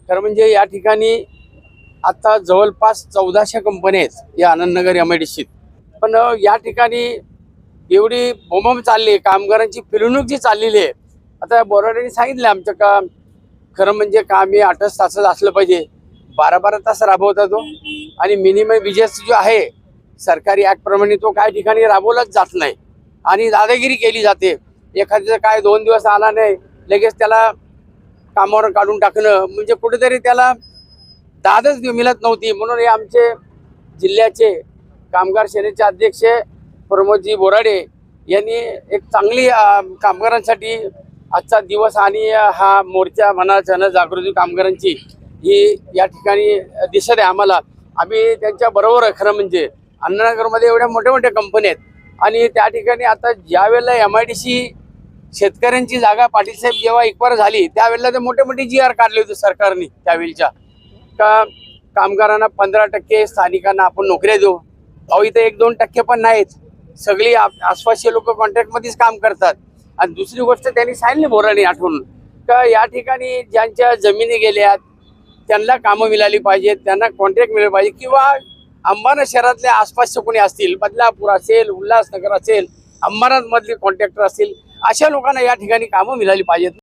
खरं म्हणजे या ठिकाणी आता जवळपास 1400 कंपन्या आहेत या आनंदनगर MIDCत. पण या ठिकाणी एवढी बोंबाबोंब चालली, कामगारांची पिळवणूक जी चाललेली आहे. आता बोराडेंनी सांगितलं आमचं का खरं म्हणजे काम हे 8 तासाचं असलं पाहिजे, 12-12 तास राबवता तो. आणि मिनिमम विजेस जो आहे सरकारी ऍक्ट प्रमाणे तो काही ठिकाणी राबवलाच जात नाही आणि दादागिरी केली जाते. एखाद्याचं काय 2 दिवस आला नाही लगेच त्याला कामावर काढून टाकणं, म्हणजे कुठेतरी त्याला दादच मिळत नव्हती. म्हणून हे आमचे जिल्ह्याचे कामगार सेनेचे अध्यक्ष प्रमोदजी बोराडे यांनी एक चांगली कामगारांसाठी आजचा दिवस आणि हा मोर्चा म्हणा जनजागृती कामगारांची ही या ठिकाणी दिसत आहे आम्हाला. आम्ही त्यांच्या बरोबर आहे. खरं म्हणजे अण्णानगरमध्ये एवढ्या मोठ्या मोठ्या कंपन्या आहेत आणि त्या ठिकाणी आता ज्या वेळेला MIDC शेतकऱ्यांची जागा पाटील साहेब जेव्हा एक्वायर झाली त्यावेळेला ते मोठे मोठे GR काढले होते सरकारने त्यावेळेच्या का कामगारांना 15% स्थानिकांना आपण नोकऱ्या देऊ. अहो इथं 1-2% पण नाहीत. सगळी आसपासचे लोक कॉन्ट्रॅक्टमध्येच काम करतात. आणि दुसरी गोष्ट त्यांनी सांगितली बोराडे आठवून का या ठिकाणी ज्यांच्या जमिनी गेल्यात त्यांना कामं मिळाली पाहिजेत, त्यांना कॉन्ट्रॅक्ट मिळाले पाहिजे. किंवा अंबरनाथ शहरातल्या आसपासचे कोणी असतील, बदलापूर असेल, उल्हासनगर असेल, अंबरनाथ मधले कॉन्ट्रॅक्टर असतील, अशा लोकांना या ठिकाणी कामं मिळाली पाहिजेत.